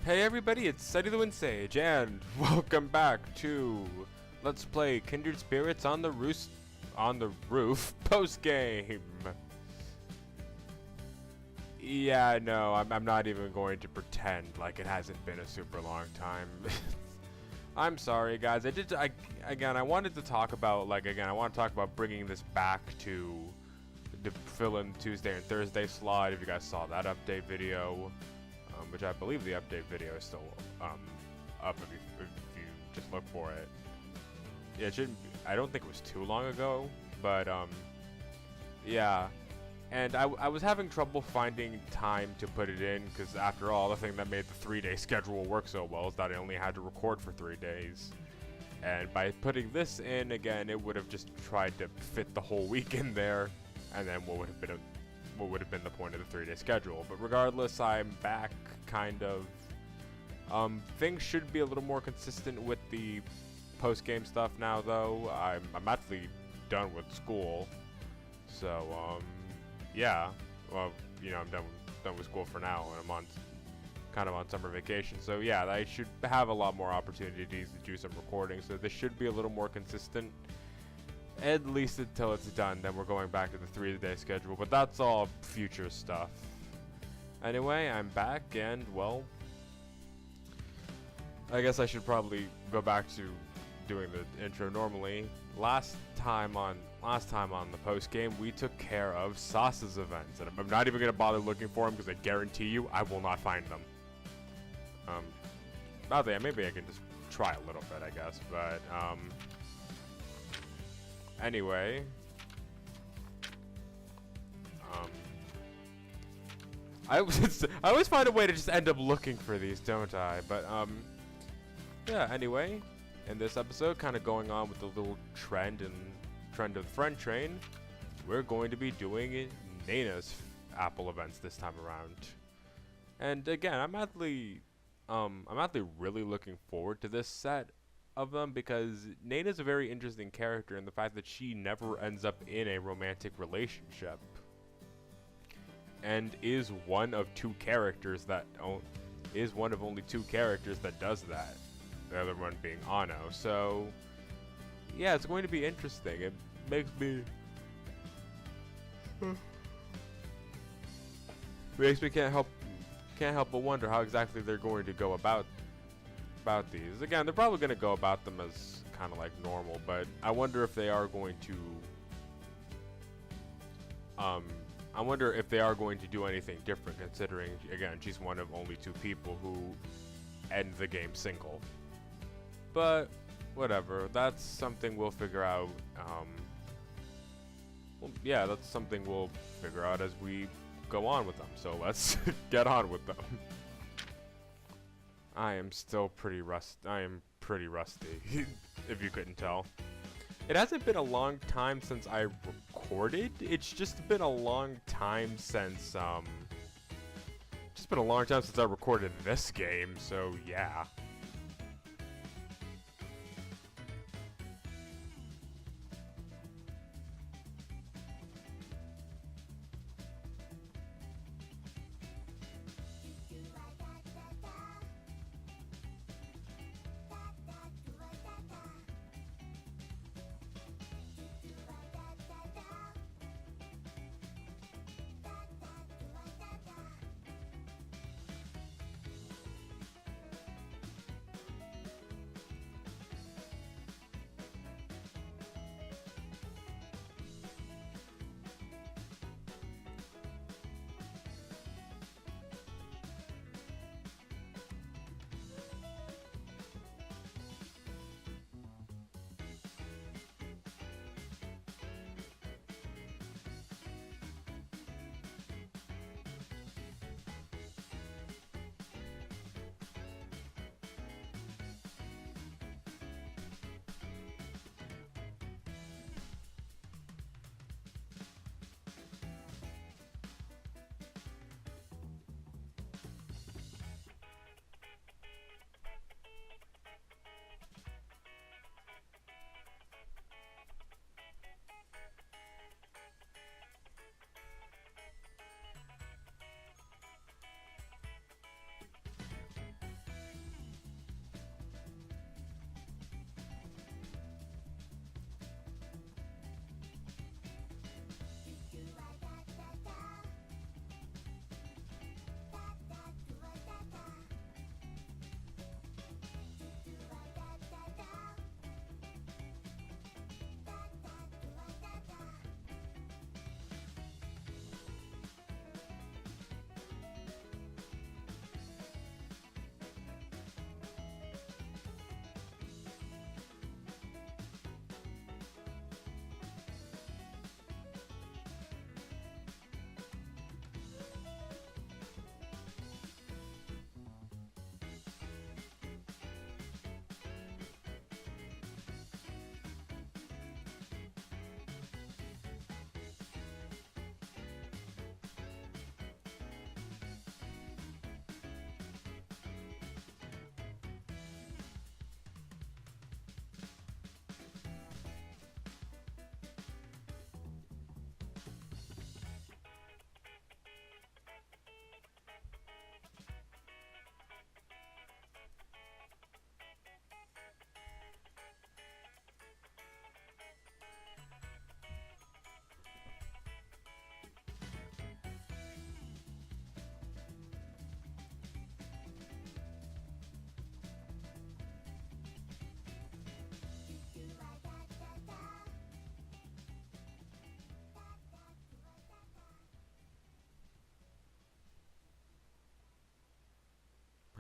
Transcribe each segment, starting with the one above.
Hey everybody, it's Sunny the Wind Sage, and welcome back to Let's Play Kindred Spirits on the Roof post-game. Yeah, no, I'm not even going to pretend like it hasn't been a super long time. I'm sorry, guys. I wanted to talk about, I want to talk about bringing this back to the fill-in Tuesday and Thursday slot. If you guys saw that update video. Which I believe the update video is still up if you just look for it. Yeah, it shouldn't be, I don't think it was too long ago, but yeah. And I was having trouble finding time to put it in, because after all, the thing that made the 3-day schedule work so well is that I only had to record for 3 days. And by putting this in, again, it would have just tried to fit the whole week in there, and then what would have been the point of the 3-day schedule. But regardless, I'm back, kind of. Things should be a little more consistent with the post-game stuff now, though. I'm actually done with school, so yeah. Well, you know, I'm done with school for now, and I'm kind of on summer vacation. So yeah, I should have a lot more opportunities to do some recording. So this should be a little more consistent. At least until it's done, then we're going back to the 3-day schedule, but that's all future stuff. Anyway, I'm back, and, well, I guess I should probably go back to doing the intro normally. Last time on the post-game, we took care of Sauce's events, and I'm not even going to bother looking for them, because I guarantee you I will not find them. Maybe I can just try a little bit, I guess, but, anyway, I always find a way to just end up looking for these, don't I? But yeah. Anyway, in this episode, kind of going on with the little trend of the friend train, we're going to be doing Nena's Apple events this time around. And again, I'm actually really looking forward to this set of them, because Nena's a very interesting character in the fact that she never ends up in a romantic relationship, and is one of only two characters that does that. The other one being Ano. So yeah, it's going to be interesting. It makes me can't help but wonder how exactly they're going to go about these. Again, they're probably going to go about them as kind of like normal, but I wonder if they are going to do anything different, considering, again, she's one of only 2 people who end the game single. But whatever, that's something we'll figure out. Well, yeah, that's something we'll figure out as we go on with them. So let's get on with them. I am pretty rusty, if you couldn't tell. It hasn't been a long time since I recorded. It's just been a long time since I recorded this game. So yeah.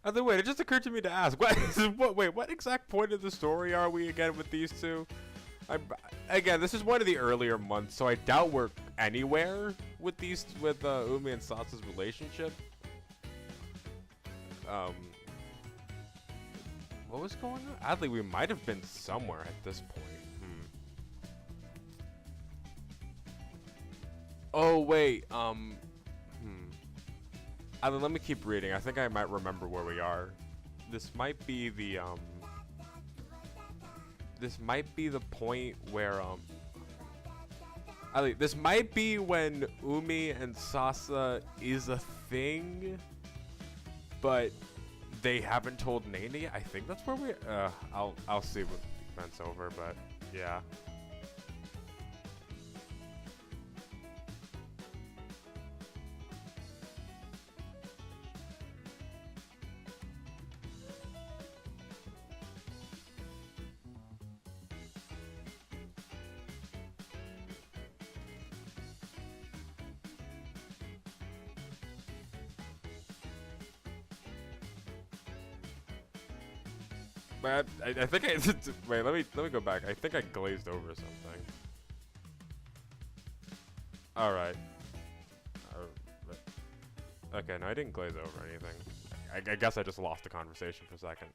By the way, it just occurred to me to ask, what exact point of the story are we again with these two? Again, this is one of the earlier months, so I doubt we're anywhere with Umi and Sasa's relationship. What was going on? Oddly, we might have been somewhere at this point. Oh wait, let me keep reading. I think I might remember where we are. This might be the point where this might be when Umi and Sasa is a thing, but they haven't told Nena yet. I think that's where we. I'll see when the event's over, but yeah. But I think wait. Let me go back. I think I glazed over something. All right. Okay, no, I didn't glaze over anything. I guess I just lost the conversation for a second.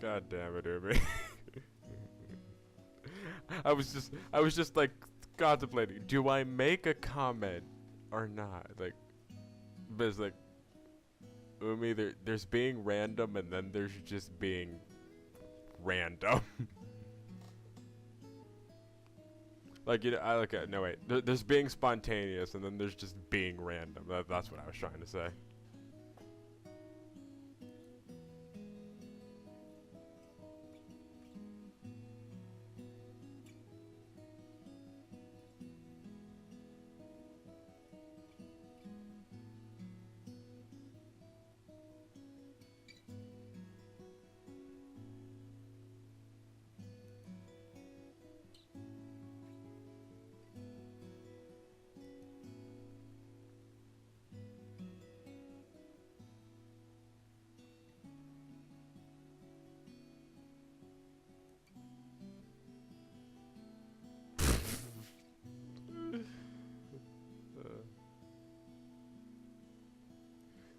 God damn it, Umi. I was just like contemplating, do I make a comment or not? Like, but it's like, Umi, there's being random and then there's just being random. Like, you know, no wait, there's being spontaneous and then there's just being random. That's what I was trying to say.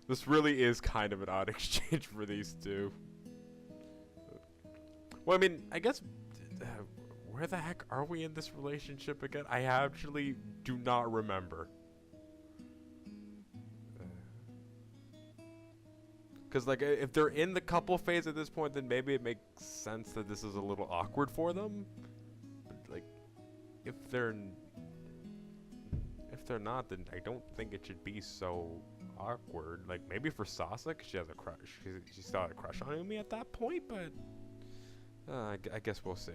This really is kind of an odd exchange for these two. Well, I mean, I guess, where the heck are we in this relationship again? I actually do not remember. Because, like, if they're in the couple phase at this point, then maybe it makes sense that this is a little awkward for them. But, like, if they're not, then I don't think it should be so awkward. Like, maybe for Sasa, 'cause she has a crush. She still had a crush on Umi at that point, but I guess we'll see.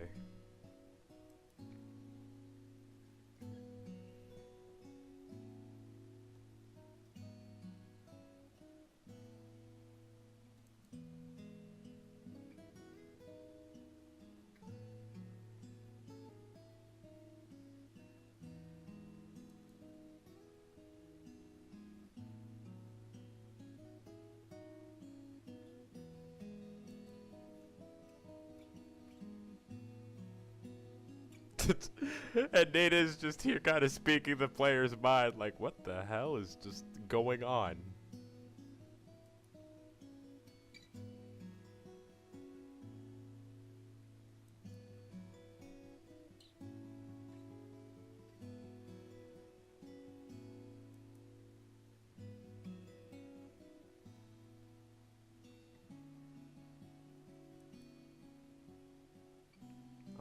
And Nena's just here kind of speaking the player's mind, like, what the hell is just going on?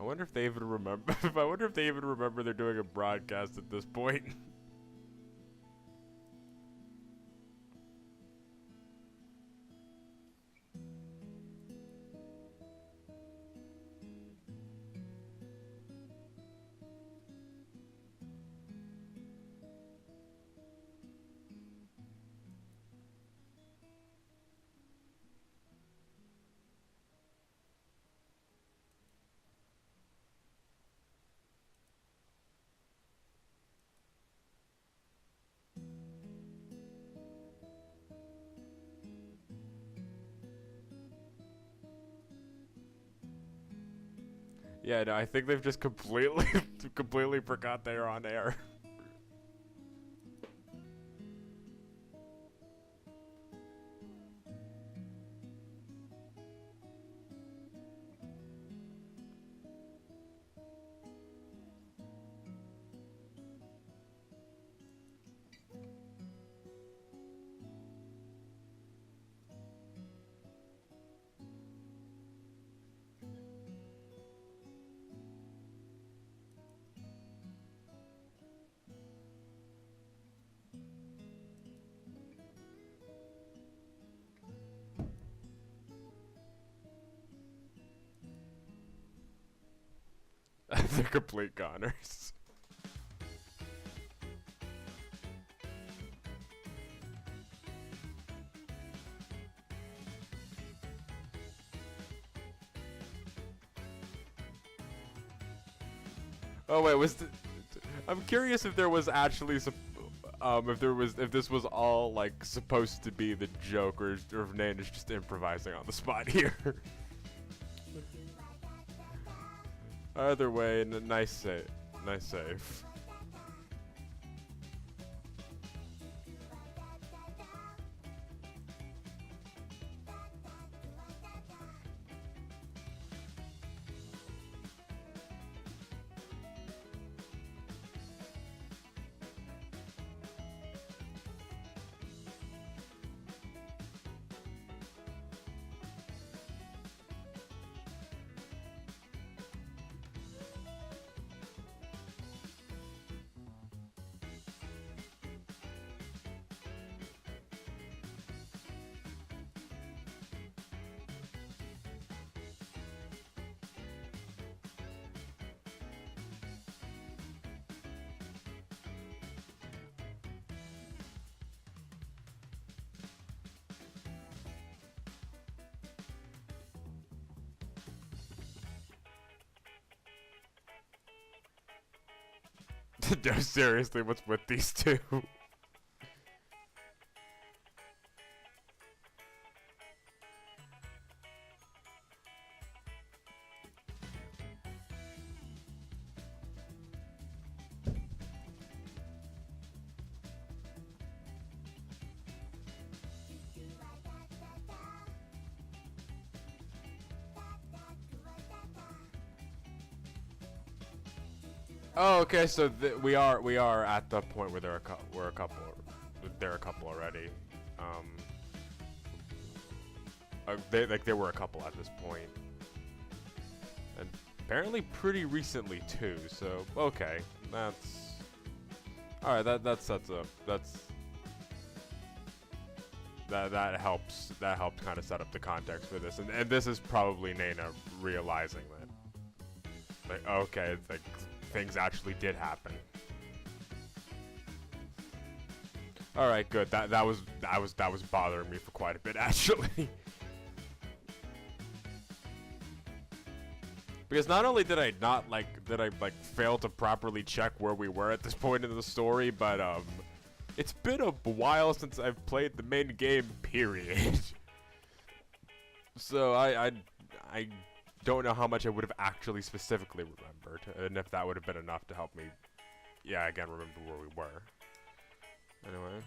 I wonder if they even remember. I wonder if they even remember they're doing a broadcast at this point. Yeah, no, I think they've just completely forgot they're on air. They're complete goners. Oh wait, I'm curious if there was actually if this was all like supposed to be the joke, or if Nana's just improvising on the spot here. Either way, nice save. Nice save. No, seriously, what's with these two? Oh, okay. So we are at the point where there are a couple already. There were a couple at this point, and apparently pretty recently too. So okay, that's all right. That sets up. That helps kind of set up the context for this, and this is probably Nena realizing that, like, okay, it's like things actually did happen. All right, good. That was bothering me for quite a bit, actually. Because not only did I fail to properly check where we were at this point in the story, but it's been a while since I've played the main game, period. So I don't know how much I would have actually specifically remembered, and if that would have been enough to help me, yeah, again, remember where we were. Anyway.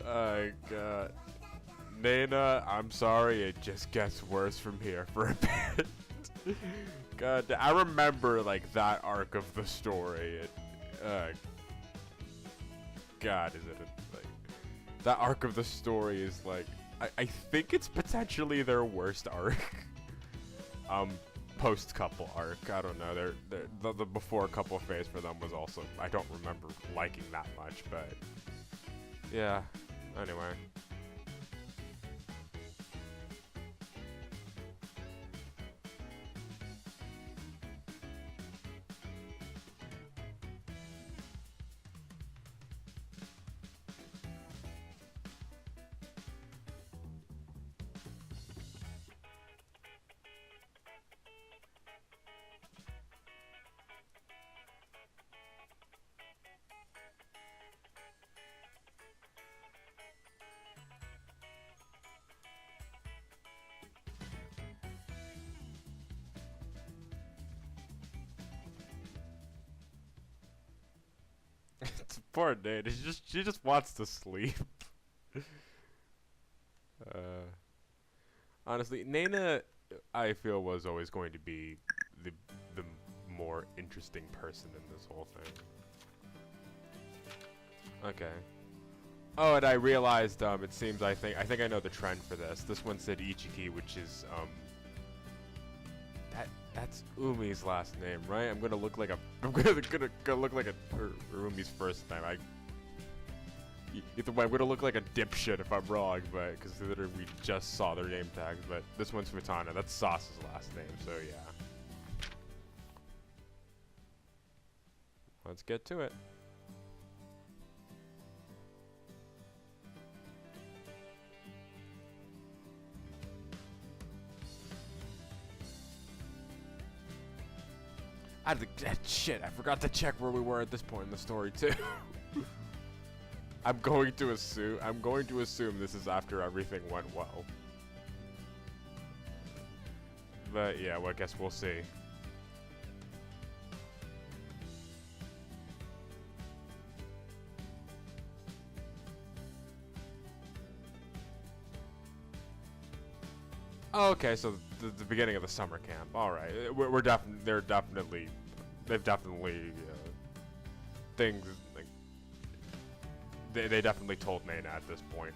Oh god. Nena, I'm sorry, it just gets worse from here for a bit. God, I remember like that arc of the story. God, is it like that arc of the story is like I think it's potentially their worst arc. Post couple arc. I don't know. The before couple phase for them was also, I don't remember liking that much, but yeah. Anyway. It's poor Nate. She just wants to sleep. Honestly, Nena, I feel, was always going to be the more interesting person in this whole thing. Okay. Oh, and I realized it seems I think I know the trend for this. This one said Ichiki, which is that's Umi's last name, right? I'm gonna look like a Umi's first name. Either way, I'm gonna look like a dipshit if I'm wrong, but because literally we just saw their name tags. But this one's Futana. That's Sauce's last name, so yeah. Let's get to it. Shit, I forgot to check where we were at this point in the story too. I'm going to assume this is after everything went well. But yeah, well, I guess we'll see. Oh, okay, so the beginning of the summer camp. All right, they've definitely things like they definitely told Nena at this point.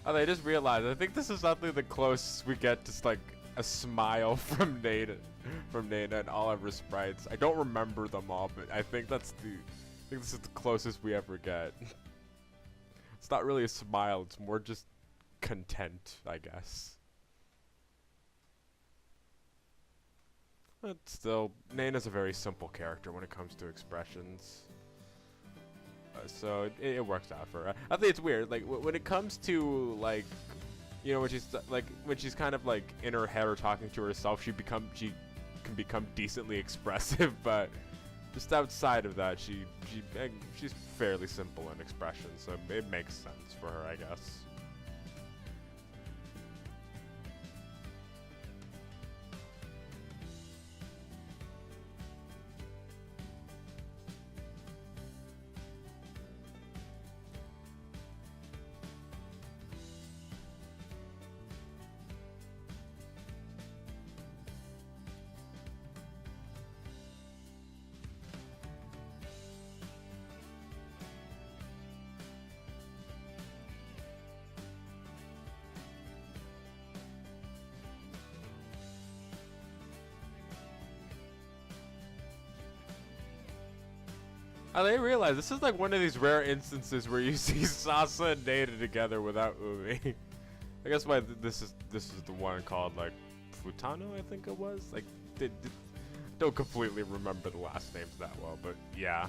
Oh, I just realized. I think this is something the closest we get to like a smile from Nena, and all of her sprites. I don't remember them all, but I think this is the closest we ever get. It's not really a smile. It's more just content, I guess. But still, Nena's a very simple character when it comes to expressions. So it works out for her. I think it's weird, like when it comes to like, you know, when she's kind of like in her head or talking to herself, she can become decently expressive, but just outside of that, she's fairly simple in expression, so it makes sense for her, I guess. I didn't realize this is like one of these rare instances where you see Sasa and Nena together without Umi. I guess why this is the one called like Futano, I think it was. Like, don't completely remember the last names that well, but yeah.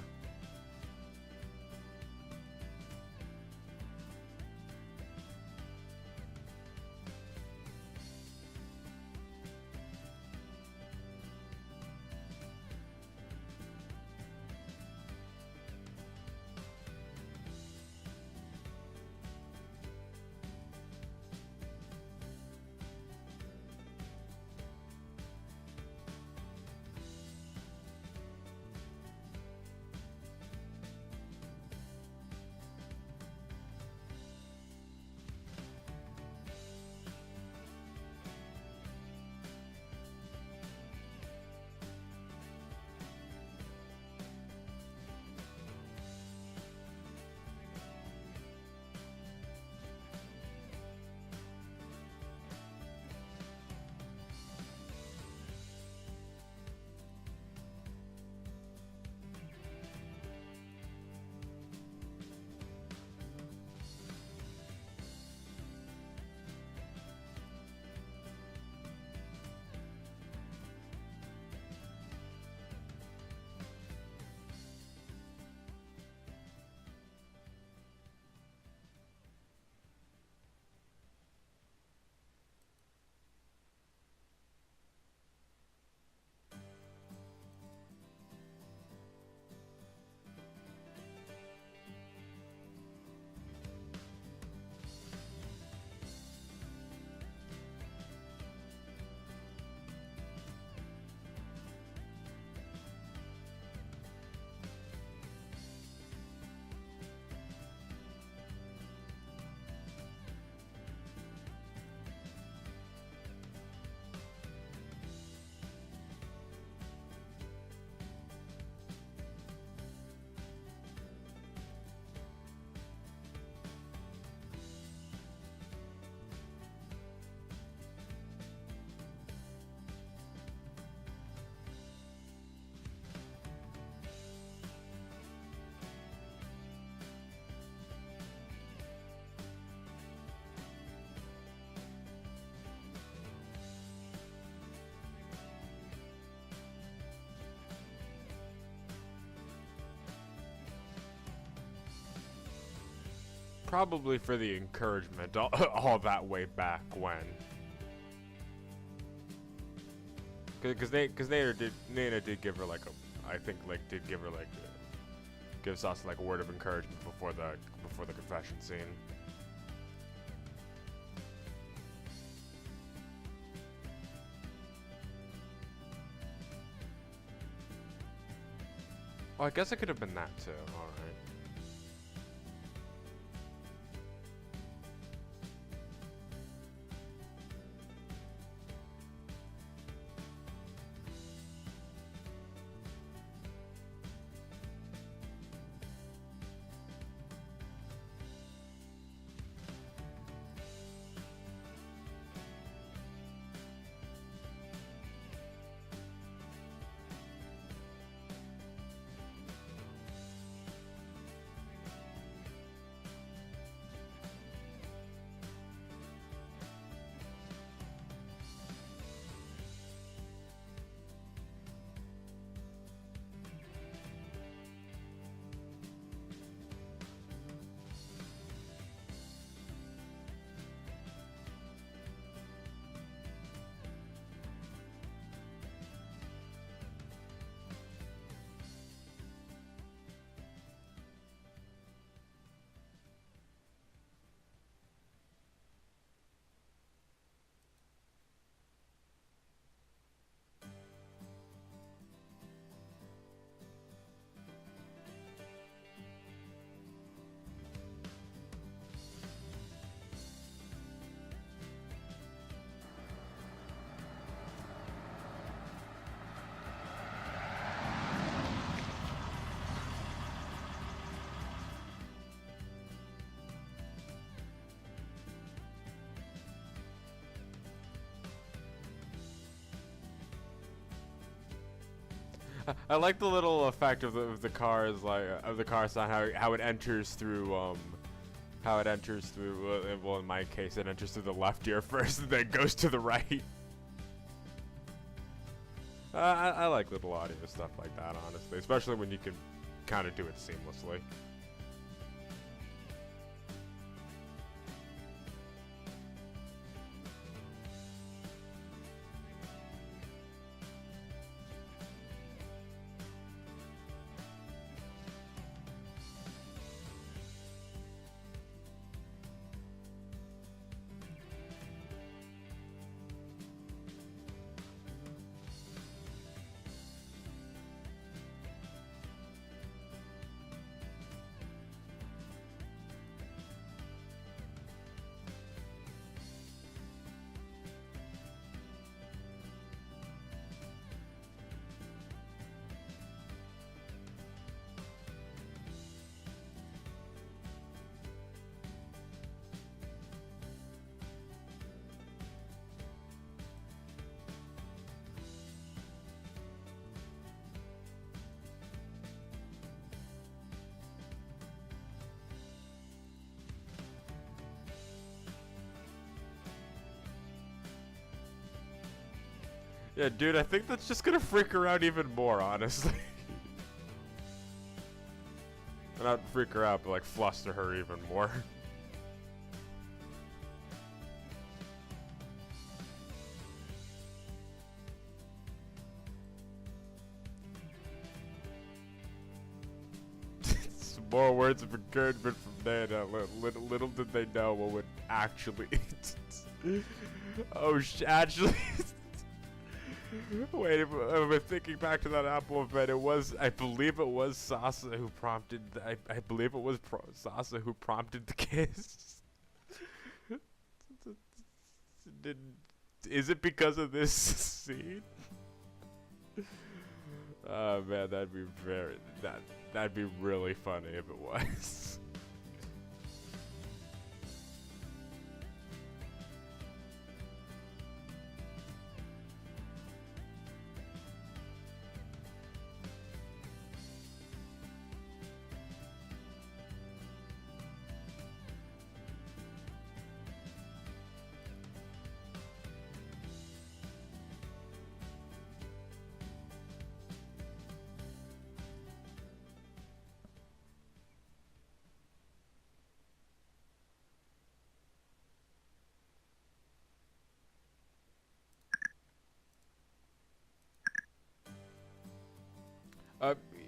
Probably for the encouragement, all that way back when. Cause Nena did give her like I think like did give her like give Sasa like a word of encouragement before the confession scene. Oh, I guess it could have been that too. All right. I like the little effect of the cars, like of the car sound, how it enters through how it enters through. Well, in my case, it enters through the left ear first, and then goes to the right. I like little audio stuff like that, honestly, especially when you can kind of do it seamlessly. Yeah, dude, I think that's just gonna freak her out even more, honestly. Not freak her out, but like fluster her even more. Some more words of encouragement from Nena. Little did they know what would actually. Oh, actually. Wait, I'm thinking back to that Apple event. It was, I believe it was Sasa who prompted. I believe it was Sasa who prompted the kiss. Is it because of this scene? Oh man, that'd be that'd be really funny if it was.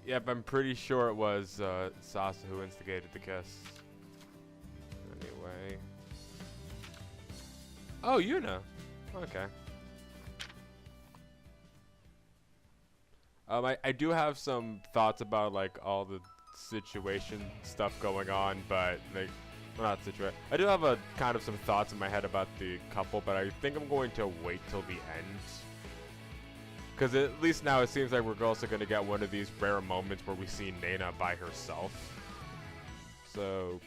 Yep, I'm pretty sure it was Sasa who instigated the kiss. Anyway. Oh, Yuna. Okay. I do have some thoughts about like all the situation stuff going on, but like, well, not situation. I do have a kind of some thoughts in my head about the couple, but I think I'm going to wait till the end. Because at least now it seems like we're also going to get one of these rare moments where we see Nena by herself. So,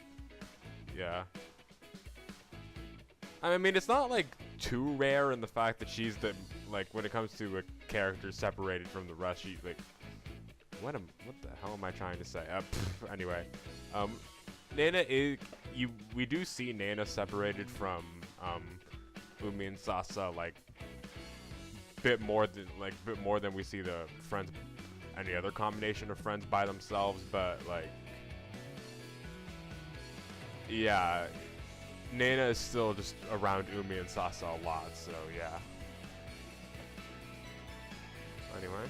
yeah. I mean, it's not like too rare in the fact that she's the, like, when it comes to a character separated from the rest, she, like, what the hell am I trying to say? Anyway, Nena is, we do see Nena separated from, Umi and Sasa, like, bit more than we see the friends, any other combination of friends by themselves, but like, yeah, Nena is still just around Umi and Sasa a lot, so yeah. Anyway.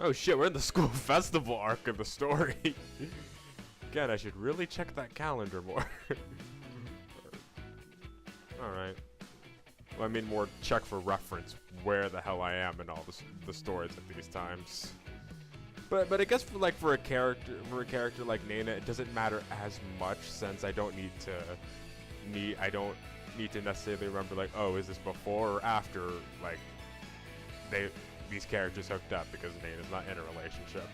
Oh shit, we're in the school festival arc of the story. Again, I should really check that calendar more. Alright. Well, I mean more check for reference where the hell I am in all the stories at these times. But I guess for a character like Nena, it doesn't matter as much since I don't need to necessarily remember like, oh, is this before or after like these characters hooked up, because Nena's not in a relationship.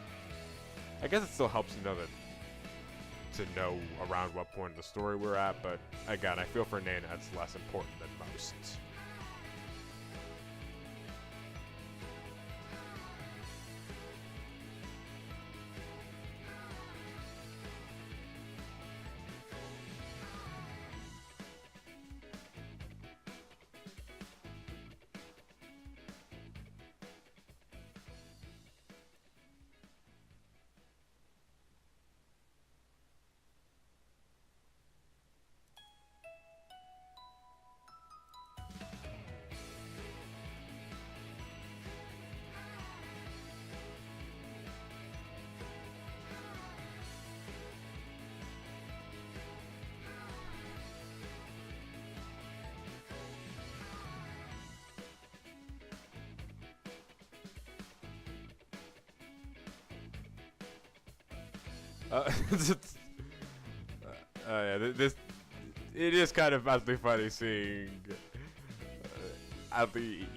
I guess it still helps to know around what point in the story we're at, but again, I feel for Nena it's less important than most. This it is kind of badly funny seeing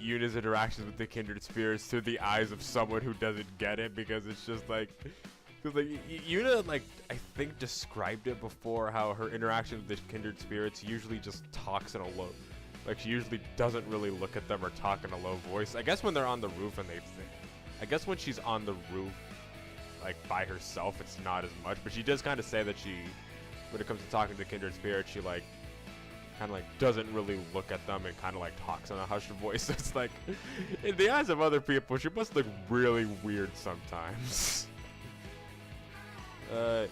Yuna's interactions with the kindred spirits through the eyes of someone who doesn't get it, because it's just like, cause like Yuna, like, I think described it before, how her interaction with the kindred spirits usually just talks in a low, like she usually doesn't really look at them or talk in a low voice. I guess when they're on the roof and I guess when she's on the roof like by herself it's not as much, but she does kind of say that when it comes to talking to kindred spirits, she like kind of like doesn't really look at them and kind of like talks in a hushed voice. So it's like, in the eyes of other people, she must look really weird sometimes. Yeah.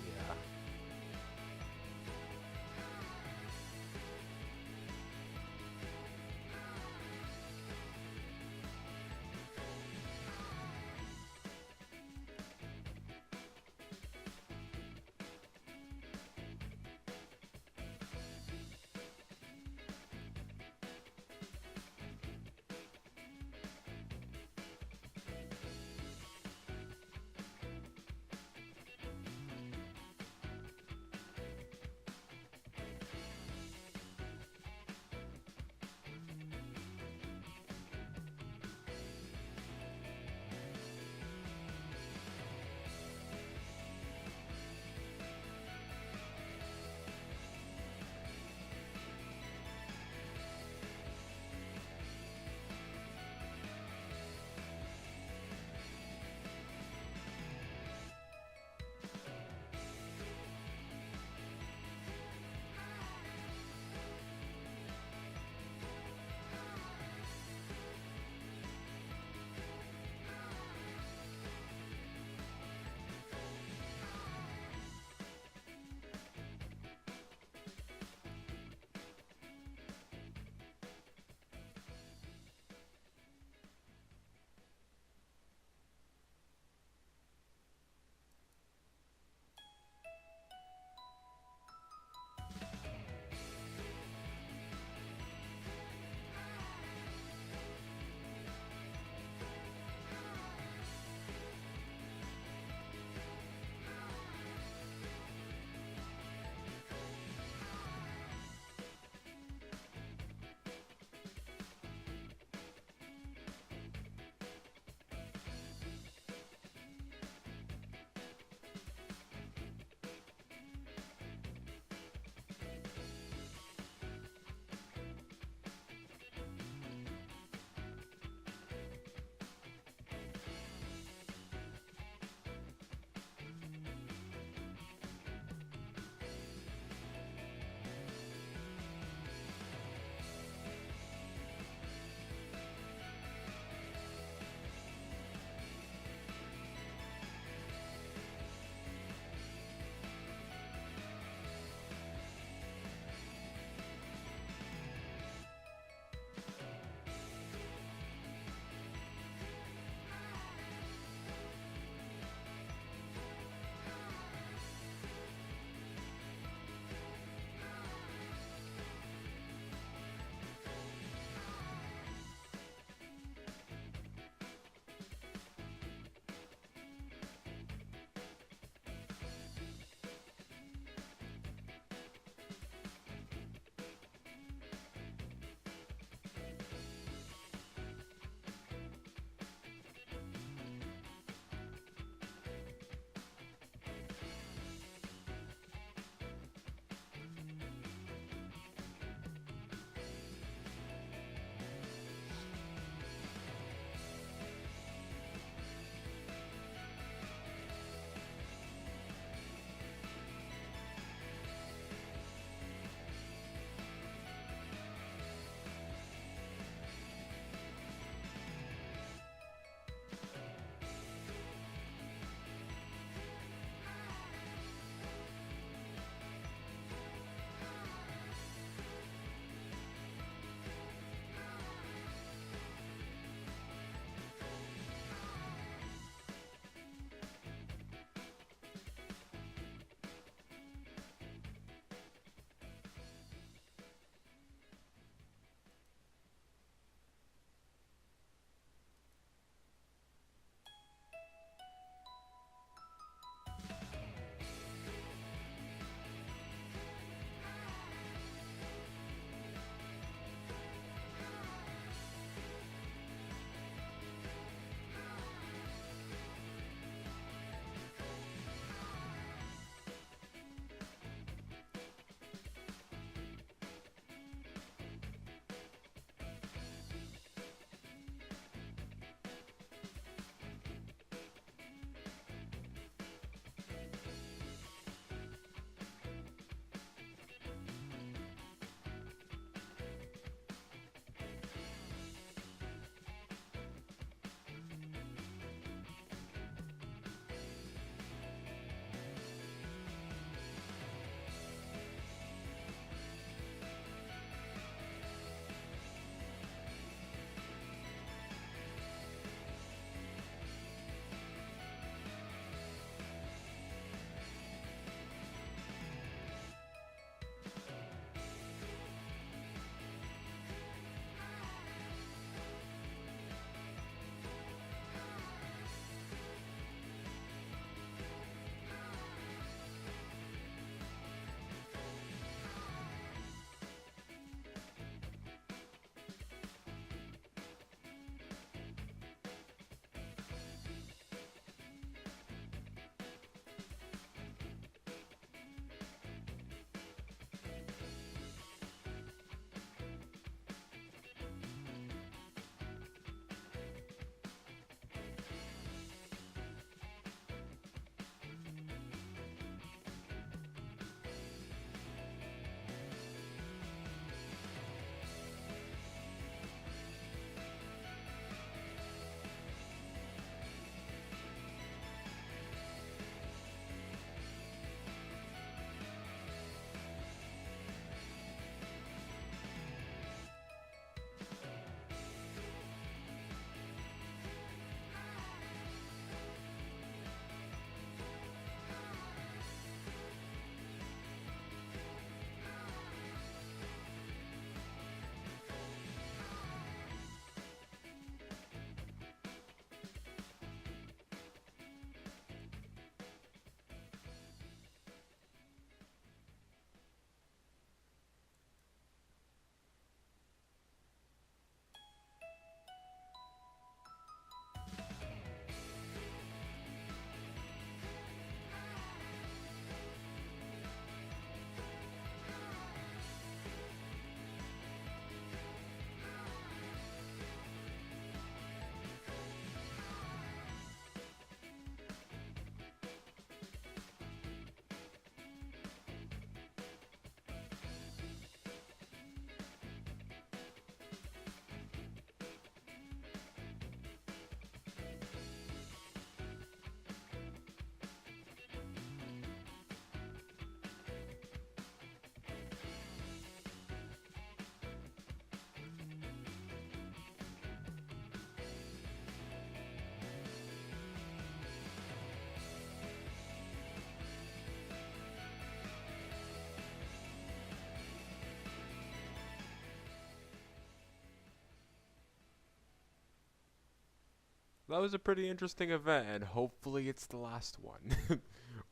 that was a pretty interesting event, and hopefully it's the last one.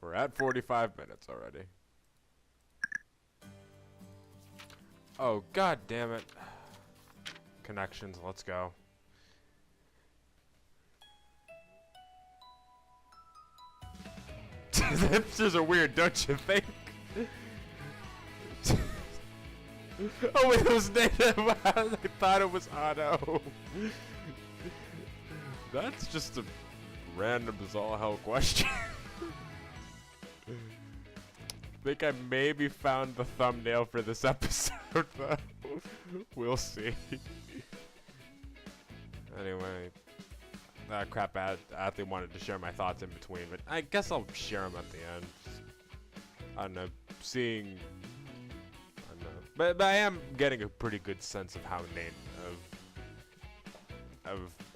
We're at 45 minutes already. Oh, god damn it. Connections, let's go. That's just a weird, don't you think? Oh wait, it was Nena. I thought it was Otto. That's just a random as all hell question. Think I maybe found the thumbnail for this episode though. We'll see. Anyway. Crap, I actually wanted to share my thoughts in between, but I guess I'll share them at the end. I don't know, seeing... I don't know. But I am getting a pretty good sense of how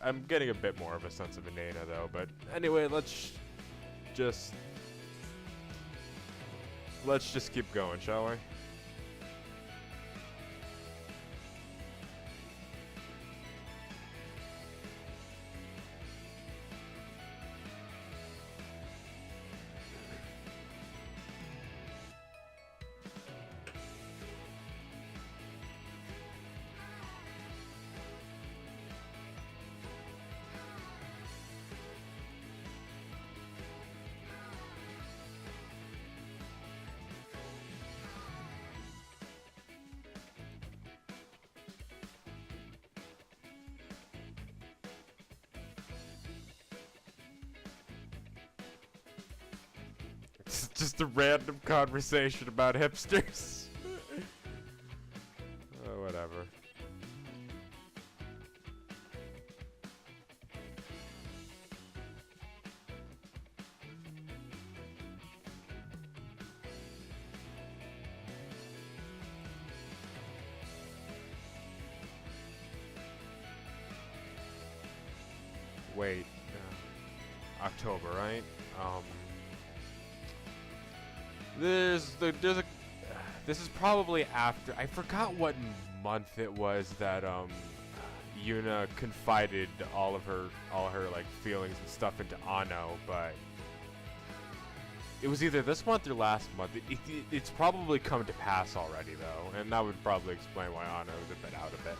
I'm getting a bit more of a sense of a Nena, though. But anyway, let's just keep going, shall we? It's just a random conversation about hipsters. Oh, whatever. Wait, October, right? This is probably after. I forgot what month it was that Yuna confided all her like feelings and stuff into Ano, but it was either this month or last month. It's probably come to pass already though, and that would probably explain why Ano is a bit out of it.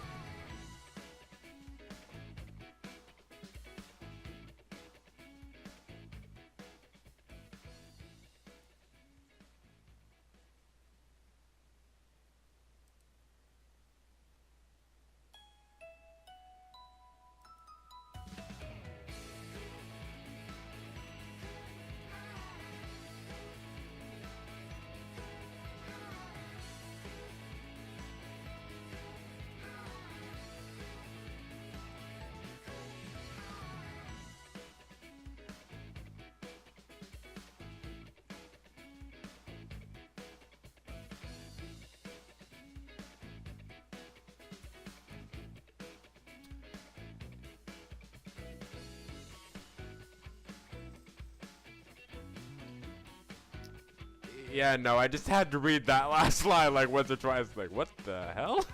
Yeah, no, I just had to read that last line like once or twice. Like, what the hell?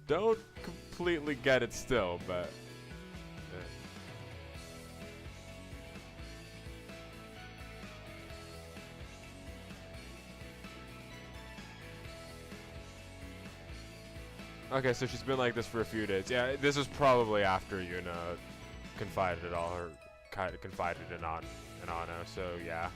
Don't completely get it still, but... Okay, so she's been like this for a few days. Yeah, this was probably after Yuna confided in Ano, so yeah.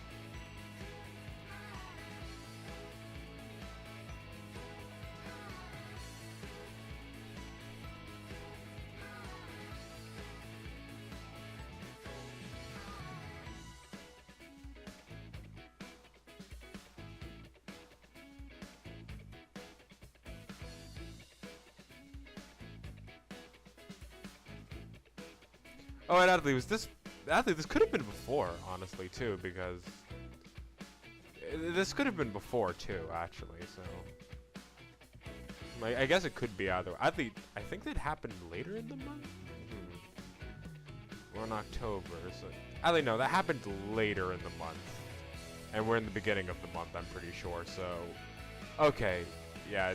Oh, and Adley, this could have been before, honestly, too, because this could have been before too, actually. So I guess it could be either. Adley, I think that happened later in the month, or in October. So Adley, no, that happened later in the month, and we're in the beginning of the month. I'm pretty sure. So, okay, yeah,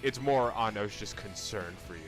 it's more Ano's just concern for Yuna.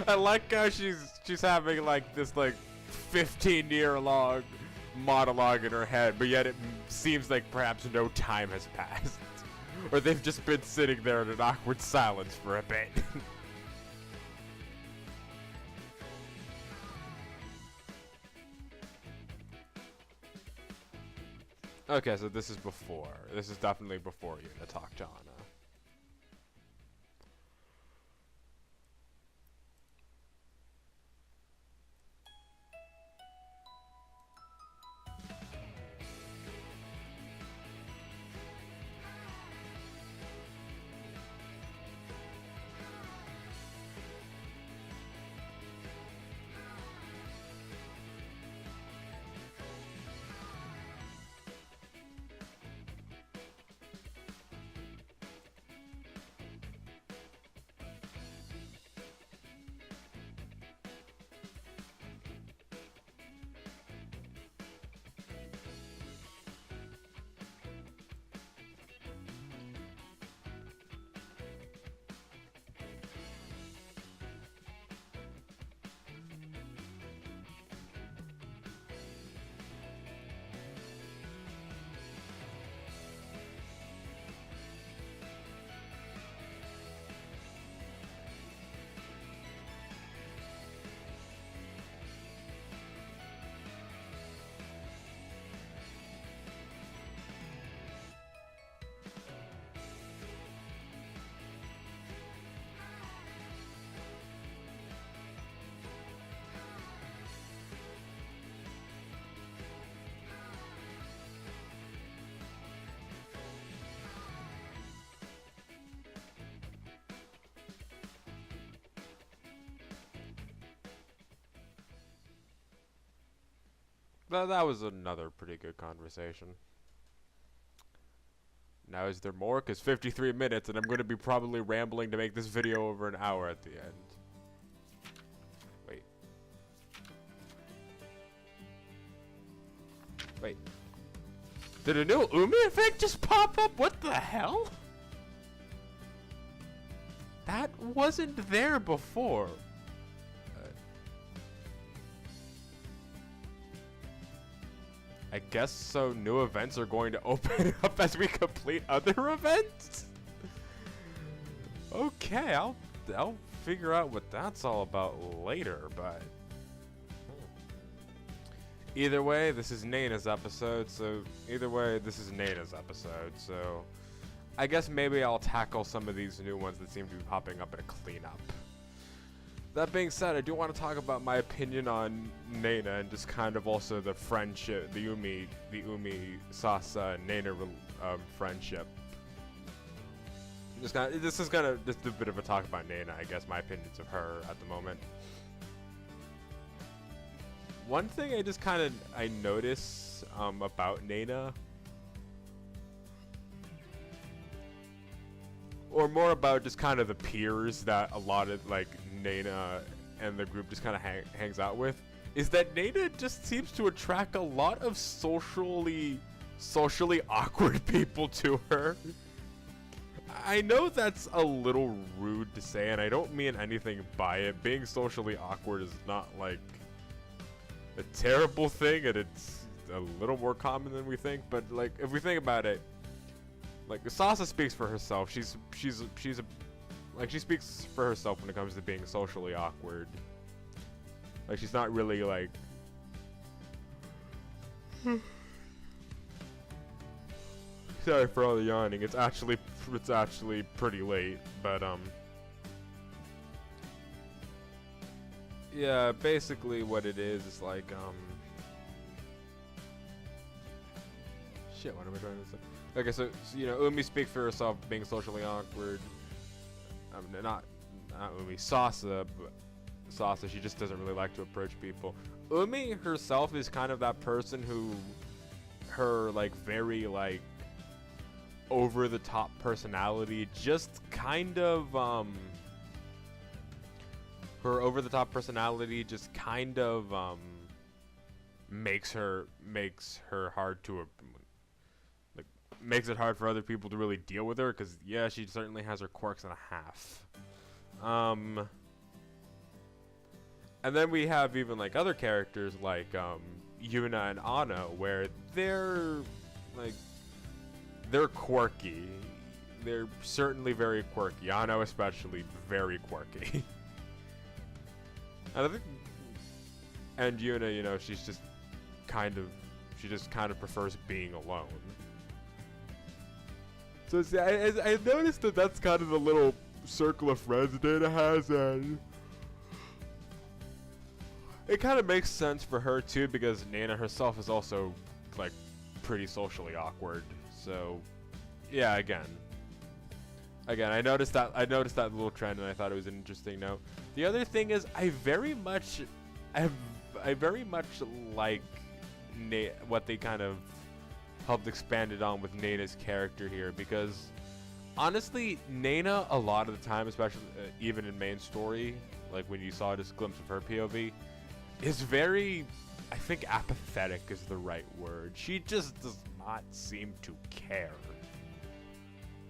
I like how she's having like this like 15-year-long monologue in her head, but yet it seems like perhaps no time has passed. Or they've just been sitting there in an awkward silence for a bit. Okay, so this is before. This is definitely before you to talk to Anna. That was another pretty good conversation. Now, is there more? Because 53 minutes, and I'm going to be probably rambling to make this video over an hour at the end. Wait. Wait. Did a new Umi effect just pop up? What the hell? That wasn't there before. I guess so new events are going to open up as we complete other events? Okay, I'll figure out what that's all about later, but either way, this is Nena's episode, so I guess maybe I'll tackle some of these new ones that seem to be popping up in a cleanup. That being said, I do want to talk about my opinion on Nena and just kind of also the friendship, the Umi Sasa and Nena friendship. This is just a bit of a talk about Nena, I guess, my opinions of her at the moment. One thing I notice about Nena, or more about just kind of the peers that a lot of like Nena and the group just kind of hangs out with, is that Nena just seems to attract a lot of socially awkward people to her. I know that's a little rude to say, and I don't mean anything by it. Being socially awkward is not like a terrible thing, and it's a little more common than we think, but like if we think about it, like Sasa speaks for herself. She speaks for herself when it comes to being socially awkward. Like she's not really like sorry for all the yawning. It's actually pretty late, but yeah, basically what it is like shit, what am I trying to say? Okay, so you know, Umi speaks for herself being socially awkward. Not Umi, Sasa, but Sasa, she just doesn't really like to approach people. Umi herself is kind of that person who, her like very like over the top personality just kind of her over the top personality just kind of makes her hard to makes it hard for other people to really deal with her, because yeah, she certainly has her quirks and a half. And then we have even like other characters like Yuna and Ano, where they're like they're quirky. They're certainly very quirky. Ano especially very quirky. And I think, and Yuna, you know, she just kind of prefers being alone. So see, I noticed that that's kind of the little circle of friends Nena has, and it kind of makes sense for her too, because Nena herself is also like pretty socially awkward. So yeah, again, I noticed that little trend, and I thought it was an interesting note. The other thing is, I very much like what they kind of helped expand it on with Nena's character here, because honestly, Nena a lot of the time, especially even in main story, like when you saw this glimpse of her POV, is very, I think apathetic is the right word. She just does not seem to care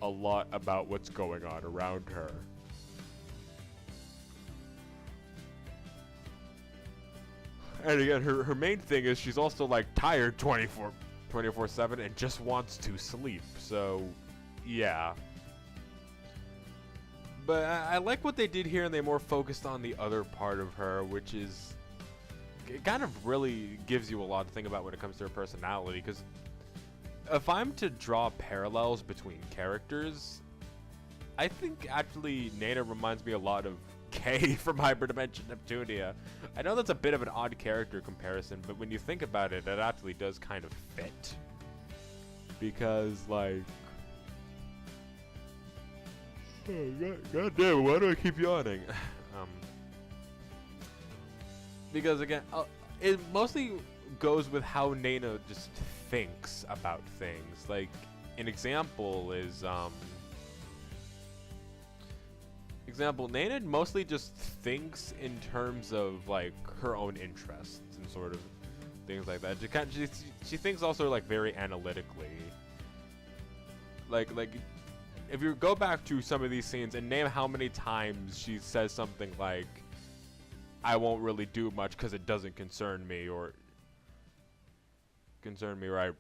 a lot about what's going on around her. And again, her main thing is she's also like tired 24/7 and just wants to sleep. So yeah. But I like what they did here, and they more focused on the other part of her, which is, it kind of really gives you a lot to think about when it comes to her personality, because if I'm to draw parallels between characters, I think actually Nena reminds me a lot of Kay from Hyperdimension Neptunia. I know that's a bit of an odd character comparison, but when you think about it, it actually does kind of fit. Because, like, oh, God damn it, why do I keep yawning? Because again, it mostly goes with how Nena just thinks about things. Like, an example is, Nena mostly just thinks in terms of like her own interests and sort of things like that. She thinks also like very analytically. Like if you go back to some of these scenes and name how many times she says something like, "I won't really do much because it doesn't concern me," or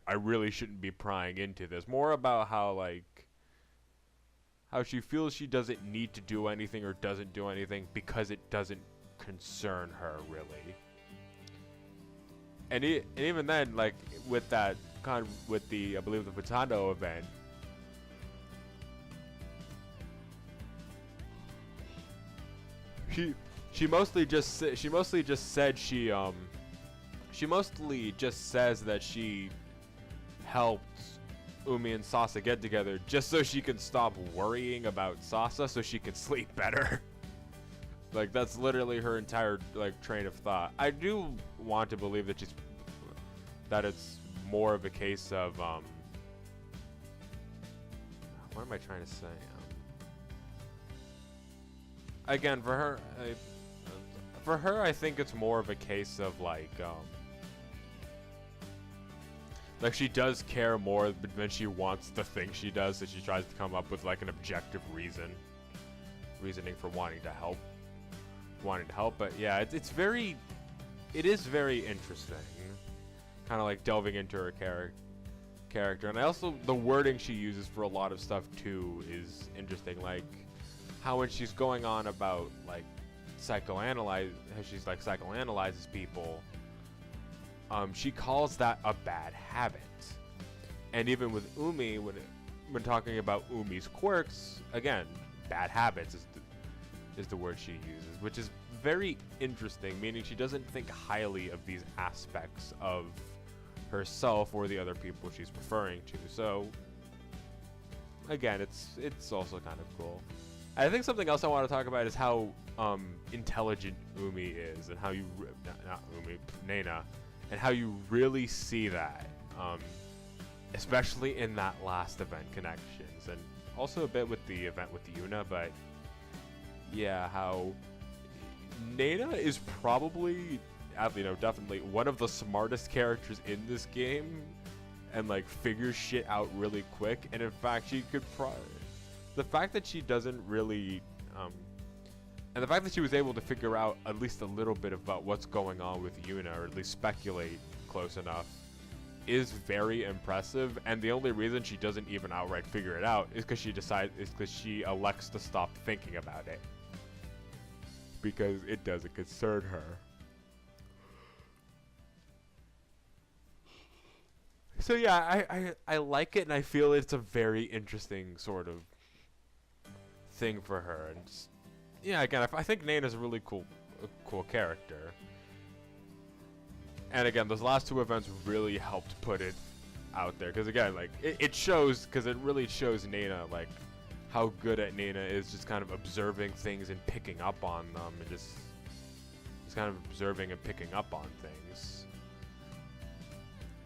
I really shouldn't be prying into this. More about how she feels she doesn't need to do anything or doesn't do anything because it doesn't concern her, really. And even then, like, with that with the, I believe, the Potato event, she mostly just says that she helped Umi and Sasa get together just so she can stop worrying about Sasa so she can sleep better. Like, that's literally her entire like train of thought. I do want to believe that it's more of a case of what am I trying to say? Again, for her, I think it's more of a case of like she does care more than she wants the thing she does, so she tries to come up with like an objective reasoning for wanting to help. But yeah, it is very interesting, kind of like delving into her character. And I also, the wording she uses for a lot of stuff too is interesting, like how when she's going on about like psychoanalyzes people, she calls that a bad habit. And even with Umi, when talking about Umi's quirks, again, bad habits is the word she uses, which is very interesting, meaning she doesn't think highly of these aspects of herself or the other people she's referring to. So again, it's also kind of cool. I think something else I want to talk about is how intelligent Umi is, and how Nena, and how you really see that, especially in that last event connections, and also a bit with the event with Yuna. But yeah, how Nena is probably, definitely one of the smartest characters in this game, and like figures shit out really quick. And in fact, she could the fact that she doesn't really And the fact that she was able to figure out at least a little bit about what's going on with Yuna, or at least speculate close enough, is very impressive. And the only reason she doesn't even outright figure it out is because she elects to stop thinking about it, because it doesn't concern her. So yeah, I like it, and I feel it's a very interesting sort of thing for her. And just, yeah, again, I think Nena's a really cool character. And again, those last two events really helped put it out there, because again, like it shows, because it really shows Nena, like how good at Nena is just kind of observing things and picking up on them, and just kind of observing and picking up on things.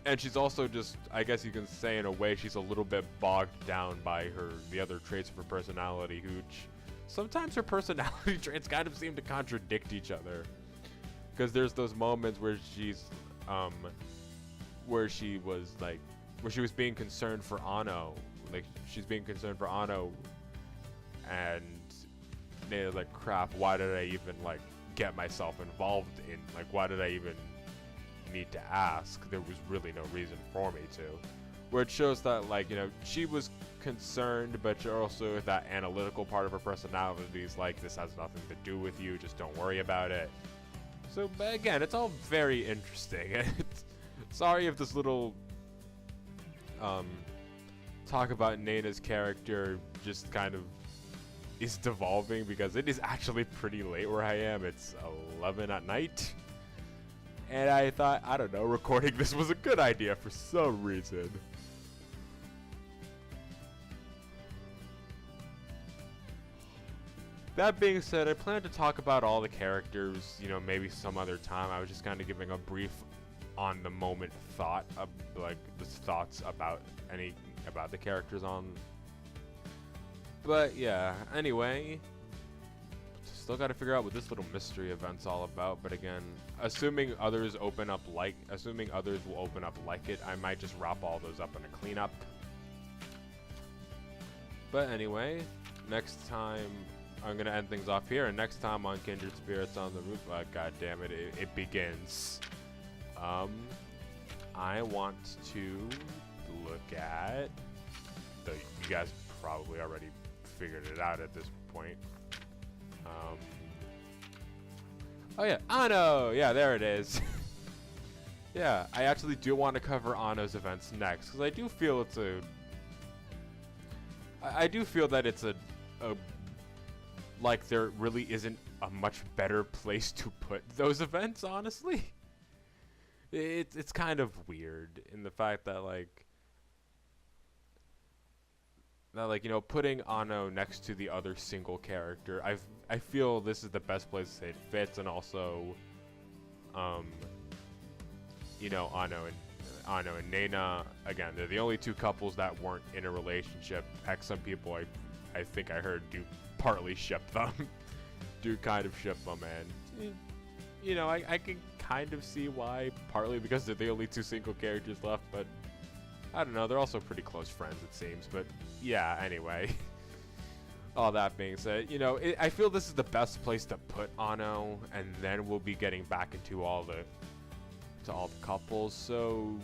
And she's also just, I guess you can say in a way, she's a little bit bogged down by the other traits of her personality, which sometimes her personality traits kind of seem to contradict each other. Because there's those moments where where she was being concerned for Anno, like she's being concerned for Anno, and Nena's like, crap, why did I even like get myself involved in, like, why did I even need to ask? There was really no reason for me to. Where it shows that, like, you know, she was concerned, but also that analytical part of her personality is like, this has nothing to do with you, just don't worry about it. So again, it's all very interesting. Sorry if this little talk about Nena's character just kind of is devolving, because it is actually pretty late where I am. It's 11 at night. And I thought, I don't know, recording this was a good idea for some reason. That being said, I plan to talk about all the characters, you know, maybe some other time. I was just kind of giving a brief on the moment thought of, like, the thoughts about the characters on. But yeah, anyway, still got to figure out what this little mystery event's all about. But again, assuming others will open up like it, I might just wrap all those up in a cleanup. But anyway, next time I'm gonna end things off here, and next time on Kindred Spirits on the Roof, god damn it, it begins. I want to look at you guys probably already figured it out at this point. Oh yeah, Anno! Yeah, there it is. Yeah, I actually do want to cover Anno's events next, because I do feel that it's a like there really isn't a much better place to put those events, honestly. It's kind of weird in the fact that you know, putting Anno next to the other single character, I feel this is the best place it fits, and also you know, Anno and Nena, again, they're the only two couples that weren't in a relationship. Heck, some people I think I heard do partly ship them. Do kind of ship them, and you know, I can kind of see why, partly because they're the only two single characters left, but I don't know, they're also pretty close friends, it seems. But yeah, anyway. All that being said, you know, I feel this is the best place to put Anno, and then we'll be getting back into all the couples. So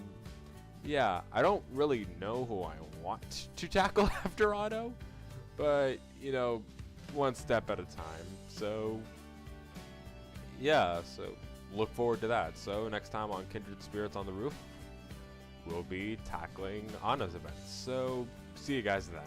yeah, I don't really know who I want to tackle after Anno, but you know, one step at a time. So yeah, so look forward to that. So next time on Kindred Spirits on the Roof, we'll be tackling Anna's events. So see you guys then.